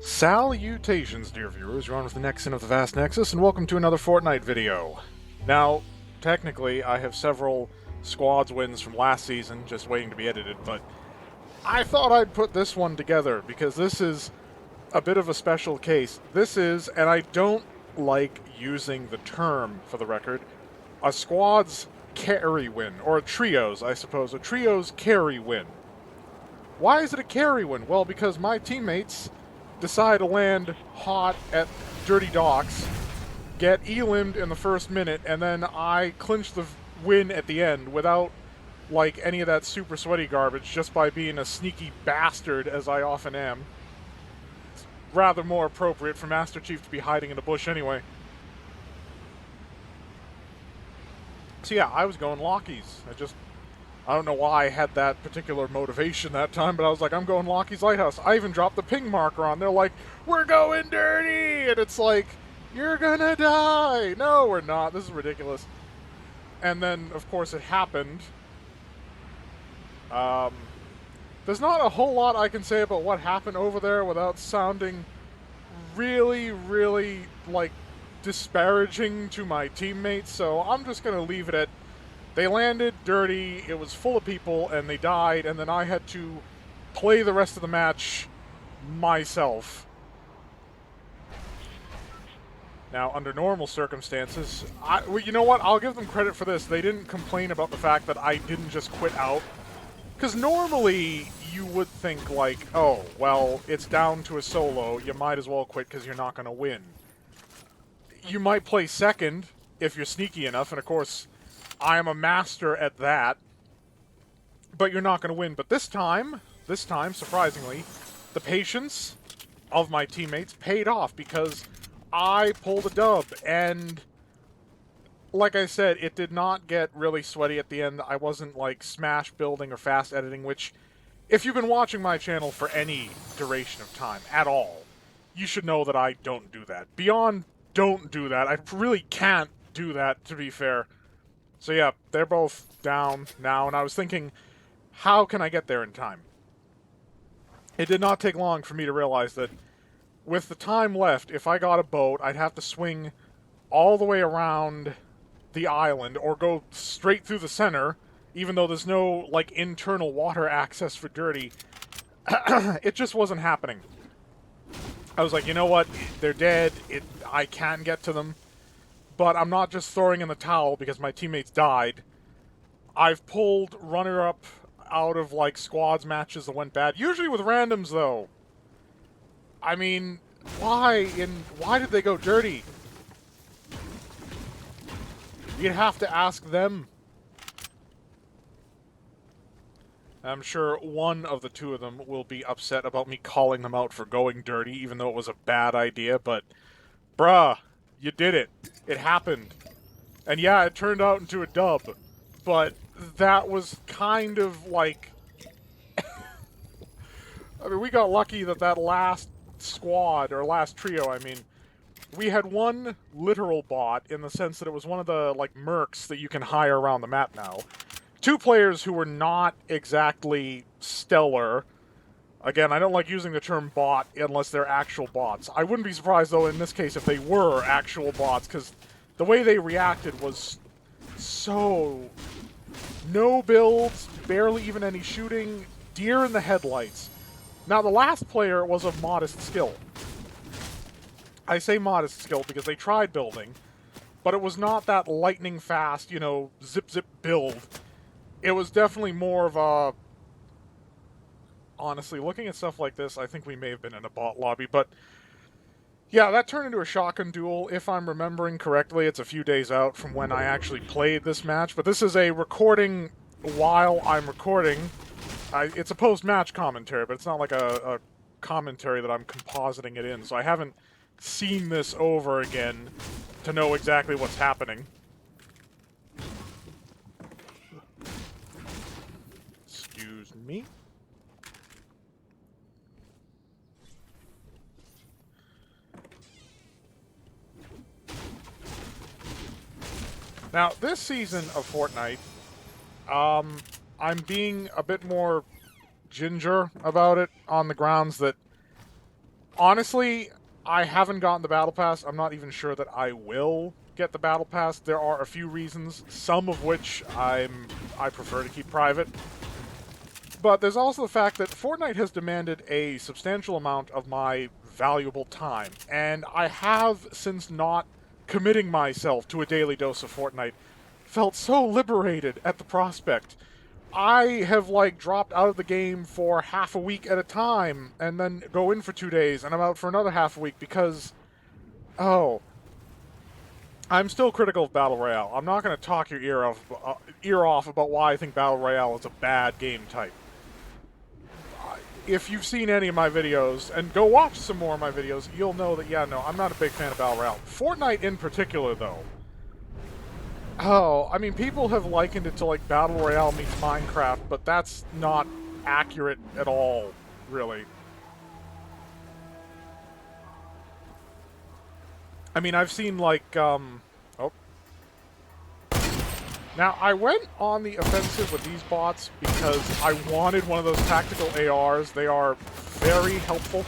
Salutations, dear viewers. You're on with the Nexon of the Vast Nexus, and welcome to another Fortnite video. Now, technically, I have several squads wins from last season just waiting to be edited, but I thought I'd put this one together because this is a bit of a special case. This is, and I don't like using the term for the record, a squad's carry win, or a trio's, I suppose, a trio's carry win. Why is it a carry win? Well, because my teammates decide to land hot at Dirty Docks, get elimed in the first minute, and then I clinch the win at the end without, like, any of that super sweaty garbage, just by being a sneaky bastard, as I often am. It's rather more appropriate for Master Chief to be hiding in a bush anyway. So yeah, I was going Lockies. I don't know why I had that particular motivation that time, but I was like, I'm going Lockie's Lighthouse. I even dropped the ping marker on. They're like, we're going dirty! And it's like, you're gonna die! No, we're not. This is ridiculous. And then, of course, it happened. There's not a whole lot I can say about what happened over there without sounding really, really, like, disparaging to my teammates, so I'm just gonna leave it at they landed dirty, it was full of people, and they died, and then I had to play the rest of the match myself. Now, under normal circumstances, well, you know what? I'll give them credit for this. They didn't complain about the fact that I didn't just quit out. Because normally, you would think, like, oh, well, it's down to a solo, you might as well quit because you're not going to win. You might play second if you're sneaky enough, and of course, I am a master at that, but you're not going to win. But this time, surprisingly, the patience of my teammates paid off because I pulled a dub, and like I said, it did not get really sweaty at the end. I wasn't, like, smash building or fast editing, which, if you've been watching my channel for any duration of time at all, you should know that I don't do that. Beyond don't do that, I really can't do that, to be fair. So yeah, they're both down now, and I was thinking, how can I get there in time? It did not take long for me to realize that with the time left, if I got a boat, I'd have to swing all the way around the island, or go straight through the center, even though there's no, like, internal water access for Dirty. It just wasn't happening. I was like, you know what? They're dead. I can get to them. But I'm not just throwing in the towel because my teammates died. I've pulled runner-up out of, like, squads matches that went bad. Usually with randoms, though. I mean, why did they go dirty? You'd have to ask them. I'm sure one of the two of them will be upset about me calling them out for going dirty, even though it was a bad idea, but bruh, you did it. It happened. And yeah, it turned out into a dub, but that was kind of like... I mean, we got lucky that that last squad, or last trio, I mean, we had one literal bot in the sense that it was one of the, like, mercs that you can hire around the map now. Two players who were not exactly stellar. Again, I don't like using the term bot unless they're actual bots. I wouldn't be surprised, though, in this case, if they were actual bots, because the way they reacted was so... no builds, barely even any shooting, deer in the headlights. Now, the last player was of modest skill. I say modest skill because they tried building, but it was not that lightning fast, you know, zip-zip build. It was definitely more of a... Honestly, looking at stuff like this, I think we may have been in a bot lobby, but... yeah, that turned into a shotgun duel. If I'm remembering correctly, it's a few days out from when I actually played this match, but this is a recording while I'm recording. It's a post-match commentary, but it's not like a commentary that I'm compositing it in, so I haven't seen this over again to know exactly what's happening. Excuse me. Now, this season of Fortnite, I'm being a bit more ginger about it on the grounds that Honestly, I haven't gotten the Battle Pass. I'm not even sure that I will get the Battle Pass. There are a few reasons, some of which I prefer to keep private. But there's also the fact that Fortnite has demanded a substantial amount of my valuable time, and I have, since not committing myself to a daily dose of Fortnite, felt so liberated at the prospect. I have, like, dropped out of the game for half a week at a time, and then go in for 2 days, and I'm out for another half a week because, oh, I'm still critical of Battle Royale. I'm not going to talk your ear off about why I think Battle Royale is a bad game type. If you've seen any of my videos, and go watch some more of my videos, you'll know that, yeah, no, I'm not a big fan of Battle Royale. Fortnite in particular, though. Oh, I mean, people have likened it to, like, Battle Royale meets Minecraft, but that's not accurate at all, really. I mean, I've seen, like, oh. Now, I went on the offensive with these bots because I wanted one of those tactical ARs. They are very helpful.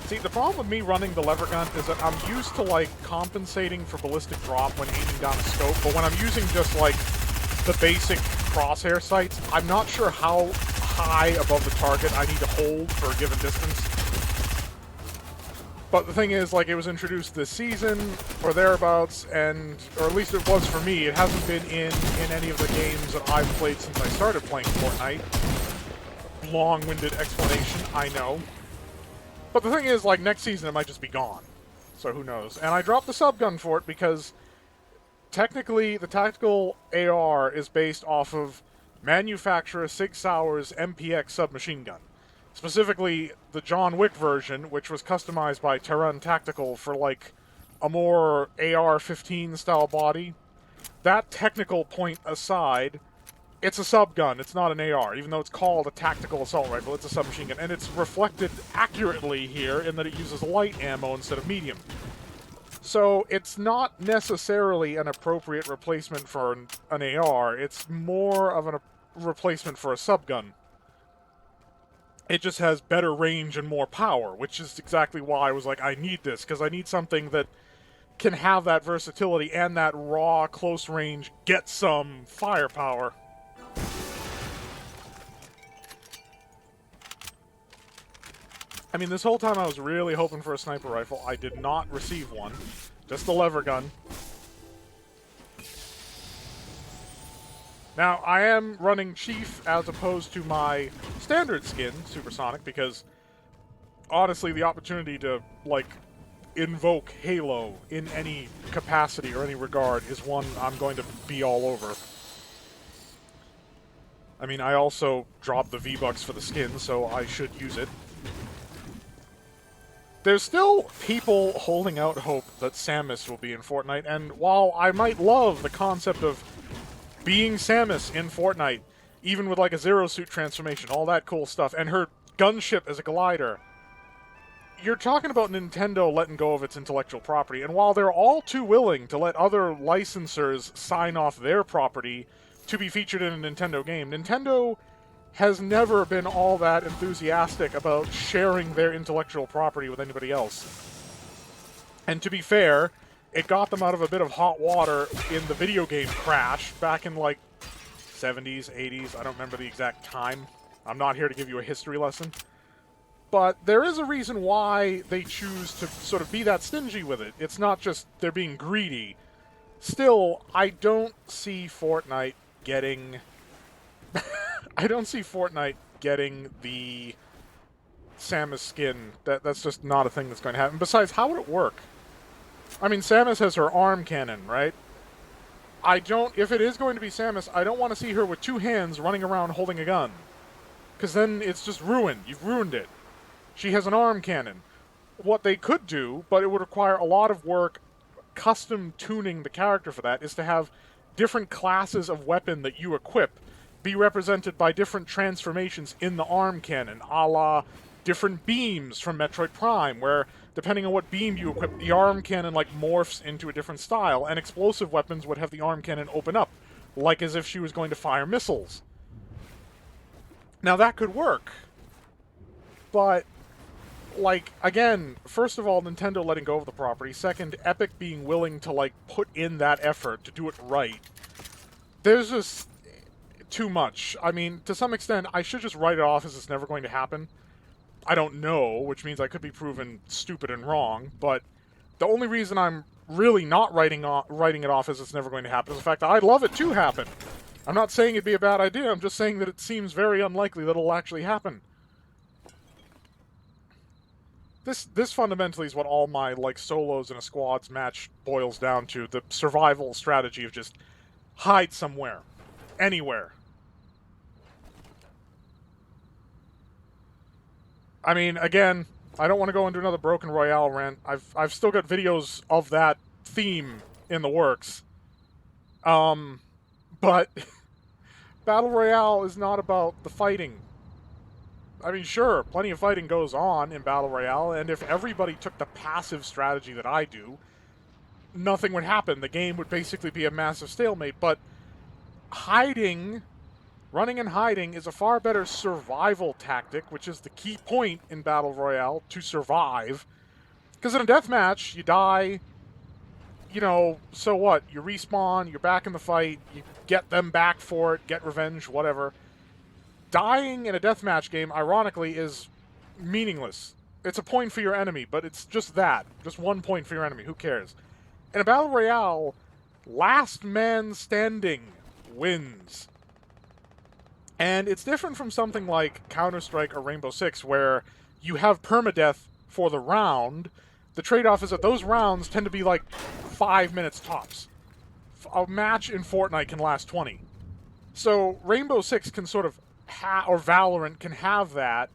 See, the problem with me running the lever gun is that I'm used to, like, compensating for ballistic drop when aiming down a scope, but when I'm using just, like, the basic crosshair sights, I'm not sure how high above the target I need to hold for a given distance. But the thing is, like, it was introduced this season, or thereabouts, and, or at least it was for me, it hasn't been in any of the games that I've played since I started playing Fortnite. Long-winded explanation, I know. But the thing is, like, next season it might just be gone. So who knows. And I dropped the subgun for it because technically the tactical AR is based off of manufacturer Sig Sauer's MPX submachine gun. Specifically, the John Wick version, which was customized by Terran Tactical for, like, a more AR-15 style body. That technical point aside, it's a subgun, it's not an AR. Even though it's called a tactical assault rifle, it's a submachine gun. And it's reflected accurately here in that it uses light ammo instead of medium. So it's not necessarily an appropriate replacement for an AR, it's more of a replacement for a subgun. It just has better range and more power, which is exactly why I was like, I need this, because I need something that can have that versatility and that raw, close range, get some firepower. I mean, this whole time I was really hoping for a sniper rifle. I did not receive one. Just the lever gun. Now, I am running Chief as opposed to my standard skin, Supersonic, because honestly, the opportunity to, like, invoke Halo in any capacity or any regard is one I'm going to be all over. I mean, I also dropped the V-Bucks for the skin, so I should use it. There's still people holding out hope that Samus will be in Fortnite, and while I might love the concept of being Samus in Fortnite, even with, like, a Zero Suit transformation, all that cool stuff, and her gunship as a glider, you're talking about Nintendo letting go of its intellectual property, and while they're all too willing to let other licensors sign off their property to be featured in a Nintendo game, Nintendo has never been all that enthusiastic about sharing their intellectual property with anybody else. And to be fair, it got them out of a bit of hot water in the video game crash back in, like, 70s, 80s. I don't remember the exact time. I'm not here to give you a history lesson. But there is a reason why they choose to sort of be that stingy with it. It's not just they're being greedy. Still, I don't see Fortnite getting... I don't see Fortnite getting the Samus skin. That's just not a thing that's going to happen. Besides, how would it work? I mean, Samus has her arm cannon, right? If it is going to be Samus, I don't want to see her with two hands running around holding a gun. Because then it's just ruined. You've ruined it. She has an arm cannon. What they could do, but it would require a lot of work custom tuning the character for that, is to have different classes of weapon that you equip be represented by different transformations in the arm cannon, a la different beams from Metroid Prime, where depending on what beam you equip, the arm cannon, like, morphs into a different style, and explosive weapons would have the arm cannon open up, like as if she was going to fire missiles. Now that could work, but like, again, first of all, Nintendo letting go of the property. Second, Epic being willing to, like, put in that effort to do it right. There's just too much. I mean, to some extent, I should just write it off as it's never going to happen. I don't know, which means I could be proven stupid and wrong, but the only reason I'm really not writing it off as it's never going to happen is the fact that I'd love it to happen. I'm not saying it'd be a bad idea, I'm just saying that it seems very unlikely that it'll actually happen. This fundamentally is what all my, like, solos in a squads match boils down to. The survival strategy of just hide somewhere. Anywhere. I mean, again, I don't want to go into another Broken Royale rant. I've still got videos of that theme in the works. But Battle Royale is not about the fighting. I mean, sure, plenty of fighting goes on in Battle Royale, and if everybody took the passive strategy that I do, nothing would happen. The game would basically be a massive stalemate, but hiding, running and hiding, is a far better survival tactic, which is the key point in Battle Royale, to survive. Because in a deathmatch, you die, you know, so what? You respawn, you're back in the fight, you get them back for it, get revenge, whatever. Dying in a deathmatch game, ironically, is meaningless. It's a point for your enemy, but it's just that. Just 1 point for your enemy. Who cares? In a Battle Royale, last man standing wins. And it's different from something like Counter-Strike or Rainbow Six, where you have permadeath for the round. The trade-off is that those rounds tend to be like 5 minutes tops. A match in Fortnite can last 20. So Rainbow Six can sort of or Valorant can have that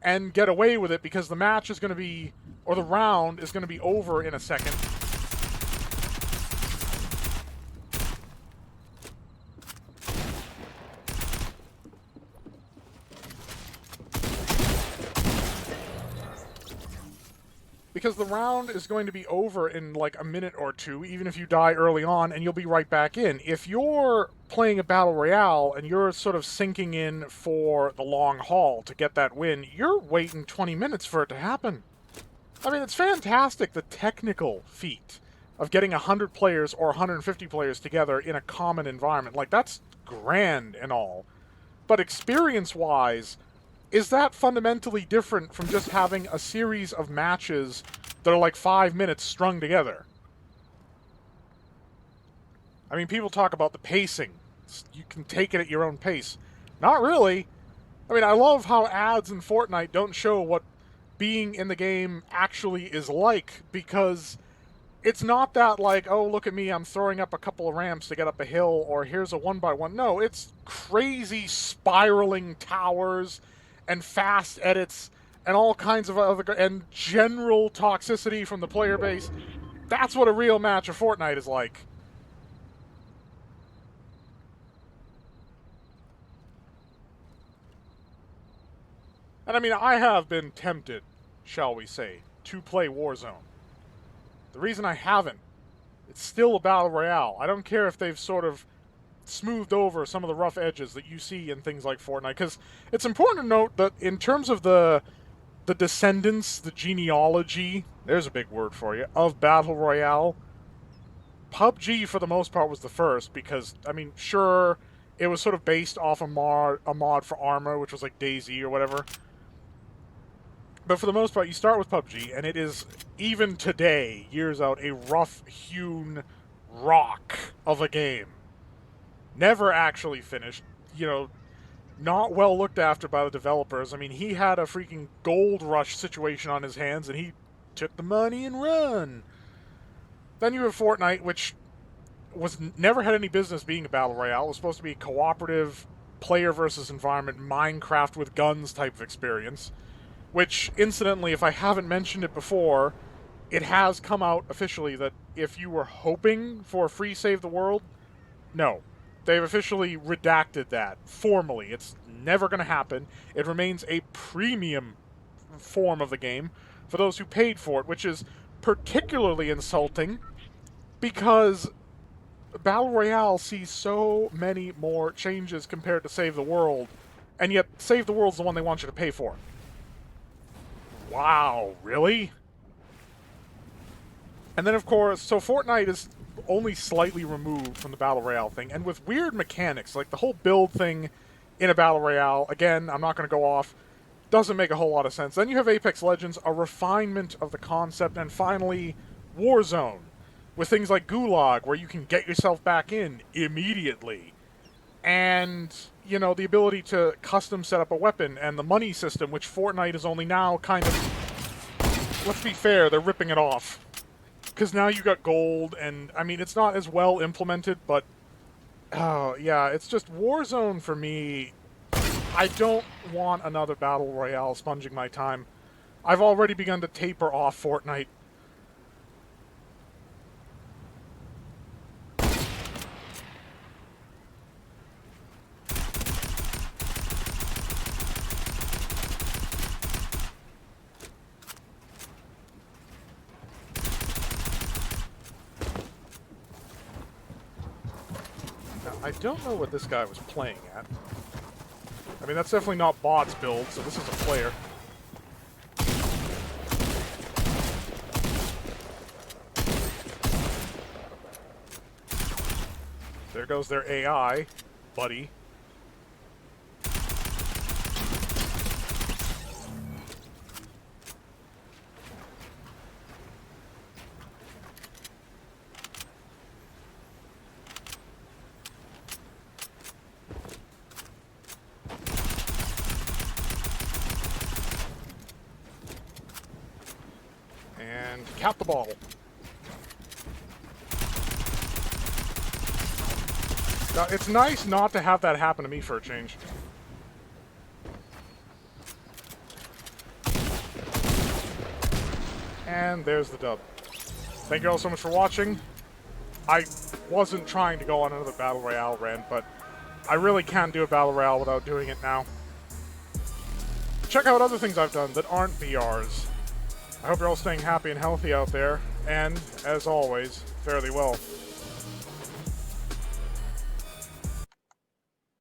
and get away with it because the match is going to be, or the round is going to be over in a second. Because the round is going to be over in like a minute or two, even if you die early on, and you'll be right back in. If you're playing a Battle Royale and you're sort of sinking in for the long haul to get that win, you're waiting 20 minutes for it to happen. I mean, it's fantastic, the technical feat of getting 100 players or 150 players together in a common environment. Like, that's grand and all. But experience-wise, is that fundamentally different from just having a series of matches that are like 5 minutes strung together? I mean, people talk about the pacing. You can take it at your own pace. Not really. I mean, I love how ads in Fortnite don't show what being in the game actually is like, because it's not that like, oh, look at me, I'm throwing up a couple of ramps to get up a hill, or here's a 1x1. No, it's crazy spiraling towers and fast edits and all kinds of other, and general toxicity from the player base. That's what a real match of Fortnite is like. And I mean, I have been tempted, shall we say, to play Warzone. The reason I haven't, it's still a Battle Royale. I don't care if they've sort of smoothed over some of the rough edges that you see in things like Fortnite, because it's important to note that in terms of the descendants, the genealogy, there's a big word for you, of Battle Royale, PUBG for the most part was the first, because, I mean, sure, it was sort of based off a mod for Arma, which was like DayZ or whatever. But for the most part, you start with PUBG, and it is, even today, years out, a rough-hewn rock of a game. Never actually finished, you know, not well looked after by the developers. I mean, he had a freaking gold rush situation on his hands, and he took the money and run. Then you have Fortnite, which never had any business being a Battle Royale. It was supposed to be a cooperative, player versus environment, Minecraft with guns type of experience. Which, incidentally, if I haven't mentioned it before, it has come out officially that if you were hoping for a free save the world, no. They've officially redacted that, formally. It's never going to happen. It remains a premium form of the game for those who paid for it, which is particularly insulting because Battle Royale sees so many more changes compared to Save the World and yet Save the World's the one they want you to pay for. Wow, really? And then, of course, so Fortnite is only slightly removed from the Battle Royale thing, and with weird mechanics, like the whole build thing in a Battle Royale, again, I'm not going to go off, doesn't make a whole lot of sense. Then you have Apex Legends, a refinement of the concept, and finally, Warzone, with things like Gulag, where you can get yourself back in immediately. And, you know, the ability to custom set up a weapon, and the money system, which Fortnite is only now kind of, let's be fair, they're ripping it off. Because now you got gold, and, I mean, it's not as well implemented, but, oh, yeah, it's just Warzone for me. I don't want another Battle Royale sponging my time. I've already begun to taper off Fortnite. Now, I don't know what this guy was playing at. I mean, that's definitely not bots build, so this is a player. There goes their AI, buddy. And cap the ball. Now, it's nice not to have that happen to me for a change. And there's the dub. Thank you all so much for watching. I wasn't trying to go on another Battle Royale rant, but I really can't do a Battle Royale without doing it now. Check out other things I've done that aren't BRs. I hope you're all staying happy and healthy out there, and, as always, fare thee well.